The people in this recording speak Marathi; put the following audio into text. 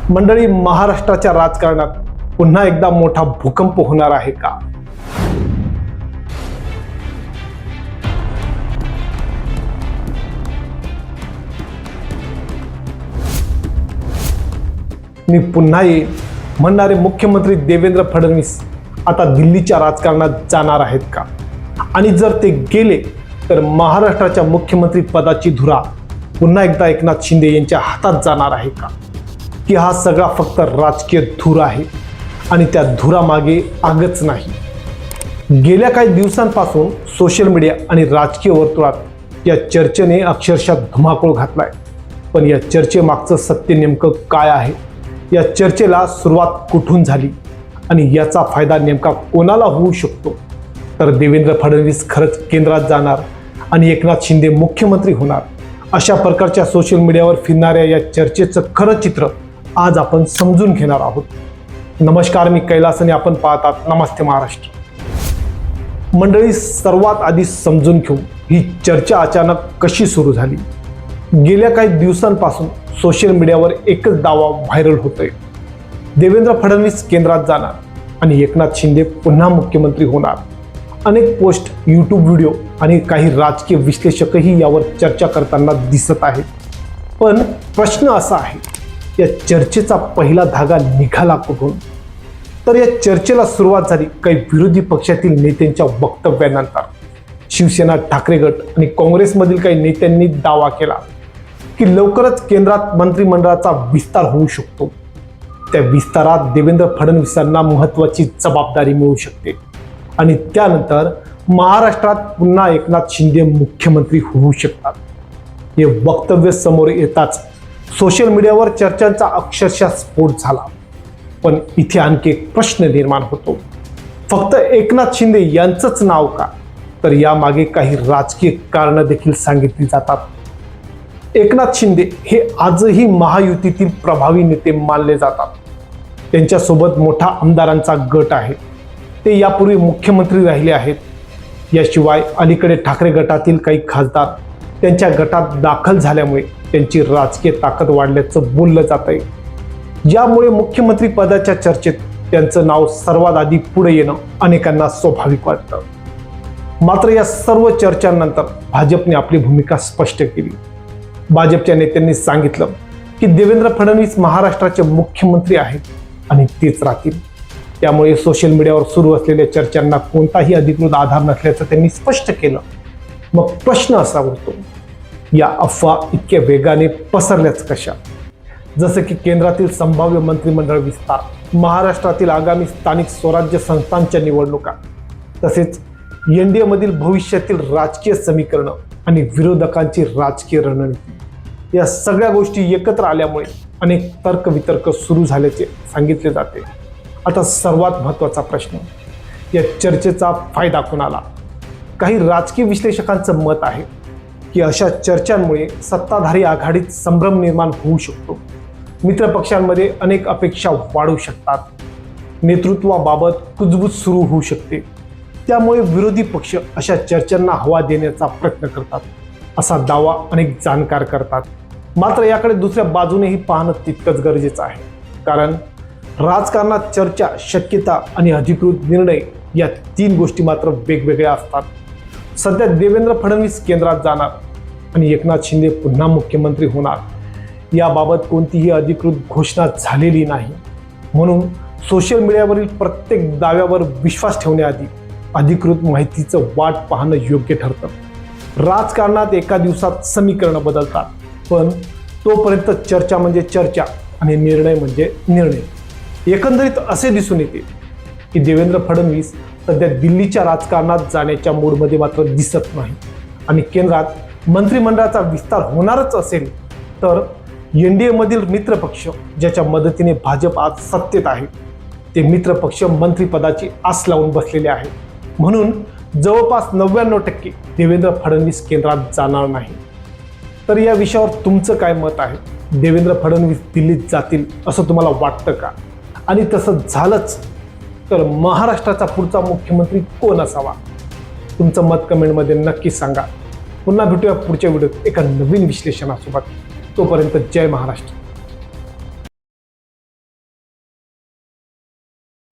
मंडळी, महाराष्ट्राच्या राजकारणात पुन्हा एकदा मोठा भूकंप होणार आहे का? मी पुन्हा येईल म्हणणारे मुख्यमंत्री देवेंद्र फडणवीस आता दिल्लीच्या राजकारणात जाणार आहेत का? आणि जर ते गेले तर महाराष्ट्राच्या मुख्यमंत्री पदाची धुरा पुन्हा एकदा एकनाथ शिंदे यांच्या हातात जाणार आहे का? की हा सगळा फक्त राजकीय धूर आहे आणि त्या धुरामागे आगच नाही? गेल्या काही दिवसांपासून सोशल मीडिया आणि राजकीय वर्तुळात या चर्चेने अक्षरशः धुमाकूळ घातलाय. पण या चर्चेमागचं सत्य नेमकं काय आहे? या चर्चेला सुरुवात कुठून झाली आणि याचा फायदा नेमका कोणाला होऊ शकतो? तर देवेंद्र फडणवीस खरंच केंद्रात जाणार आणि एकनाथ शिंदे मुख्यमंत्री होणार, अशा प्रकारच्या सोशल मीडियावर फिरणाऱ्या या चर्चेचं खरं चित्र आज आपण समजून घेणार आहोत. नमस्कार, मी कैलास आणि आपण पाहतात नमस्ते महाराष्ट्र. मंडळी, सर्वात आधी समजून घेऊ ही चर्चा अचानक कशी सुरू झाली. गेल्या काही दिवसांपासून सोशल मीडियावर एकच दावा व्हायरल होतोय: देवेंद्र फडणवीस केंद्रात जाणार आणि एकनाथ शिंदे पुन्हा मुख्यमंत्री होणार. अनेक पोस्ट, यूट्यूब व्हिडिओ आणि काही राजकीय विश्लेषकही यावर चर्चा करताना दिसत आहेत. पण प्रश्न असा आहे, या चर्चेचा पहिला धागा निघाला कुठून? तर या चर्चेला सुरुवात झाली काही विरोधी पक्षातील नेत्यांच्या वक्तव्यानंतर. शिवसेना, ठाकरे गट आणि काँग्रेसमधील काही नेत्यांनी दावा केला की लवकरच केंद्रात मंत्रिमंडळाचा विस्तार होऊ शकतो. त्या विस्तारात देवेंद्र फडणवीसांना महत्त्वाची जबाबदारी मिळू शकते आणि त्यानंतर महाराष्ट्रात पुन्हा एकनाथ शिंदे मुख्यमंत्री होऊ शकतात. हे वक्तव्य समोर येताच सोशल मीडियावर चर्चांचा अक्षरशः स्फोट झाला. पण इथे आणखी एक प्रश्न निर्माण होतो: फक्त एकनाथ शिंदे यांचंच नाव का? तर यामागे काही राजकीय कारणं देखील सांगितली जातात. एकनाथ शिंदे हे आजही महायुतीतील प्रभावी नेते मानले जातात. त्यांच्यासोबत मोठा आमदारांचा गट आहे. ते यापूर्वी मुख्यमंत्री राहिले आहेत. याशिवाय अलीकडे ठाकरे गटातील काही खासदार त्यांच्या गटात दाखल झाल्यामुळे त्यांची राजकीय ताकद वाढल्याचं बोललं जात आहे. यामुळे मुख्यमंत्री पदाच्या चर्चेत त्यांचं नाव सर्वात आधी पुढे येणं अनेकांना स्वाभाविक वाटतं. मात्र या सर्व चर्चांनंतर भाजपने आपली भूमिका स्पष्ट केली. भाजपच्या नेत्यांनी सांगितलं की देवेंद्र फडणवीस महाराष्ट्राचे मुख्यमंत्री आहेत आणि तेच राहतील. त्यामुळे सोशल मीडियावर सुरू असलेल्या चर्चांना कोणताही अधिकृत आधार नसल्याचं त्यांनी स्पष्ट केलं. मग प्रश्न असा उरतो, या अफवा इतक्या वेगाने पसरल्याच कशा? जसं की केंद्रातील संभाव्य मंत्रिमंडळ विस्तार, महाराष्ट्रातील आगामी स्थानिक स्वराज्य संस्थांच्या निवडणुका, तसेच एनडीए मधील भविष्यातील राजकीय समीकरणं आणि विरोधकांची राजकीय रणनीती, या सगळ्या गोष्टी एकत्र आल्यामुळे अनेक तर्कवितर्क सुरू झाल्याचे सांगितले जाते. आता सर्वात महत्त्वाचा प्रश्न, या चर्चेचा फायदा कोणाला? काही राजकीय विश्लेषकांचं मत आहे की अशा चर्चांमुळे सत्ताधारी आघाडीत संभ्रम निर्माण होऊ शकतो. मित्रपक्षांमध्ये अनेक अपेक्षा वाढू शकतात. नेतृत्वाबाबत कुजबूज सुरू होऊ शकते. त्यामुळे विरोधी पक्ष अशा चर्चांना हवा देण्याचा प्रयत्न करतात, असा दावा अनेक जाणकार करतात. मात्र याकडे दुसऱ्या बाजूनेही पाहणं तितकंच गरजेचं आहे. कारण राजकारणात चर्चा, शक्यता आणि अधिकृत निर्णय या तीन गोष्टी मात्र वेगवेगळ्या असतात. सध्या देवेंद्र फडणवीस केंद्रात जाणार आणि एकनाथ शिंदे पुन्हा मुख्यमंत्री होणार, याबाबत कोणतीही अधिकृत घोषणा झालेली नाही. म्हणून सोशल मीडियावरील प्रत्येक दाव्यावर विश्वास ठेवण्याआधी अधिकृत माहितीचं वाट पाहणं योग्य ठरतं. राजकारणात एका दिवसात समीकरणं बदलतात, पण तोपर्यंत चर्चा म्हणजे चर्चा आणि निर्णय म्हणजे निर्णय. एकंदरीत असे दिसून येते की देवेंद्र फडणवीस सध्या दिल्लीच्या राजकारणात जाण्याच्या मूडमध्ये मात्र दिसत नाही आणि केंद्रात मंत्रिमंडळाचा विस्तार होणारच असेल तर एनडीए मधील मित्रपक्ष, ज्याच्या मदतीने भाजप आज सत्तेत आहे, ते मित्रपक्ष मंत्रिपदाची आस लावून बसलेले आहेत. म्हणून जवळपास 99% देवेंद्र फडणवीस केंद्रात जाणार नाही. तर या विषयावर तुमचं काय मत आहे? देवेंद्र फडणवीस दिल्लीत जातील असं तुम्हाला वाटतं का? आणि तसं झालंच तर महाराष्ट्राचा पुढचा मुख्यमंत्री कोण असावा? तुमचं मत कमेंटमध्ये नक्की सांगा. पुन्हा भेटूया पुढच्या व्हिडिओत एका नवीन विश्लेषणासोबत. तोपर्यंत जय महाराष्ट्र.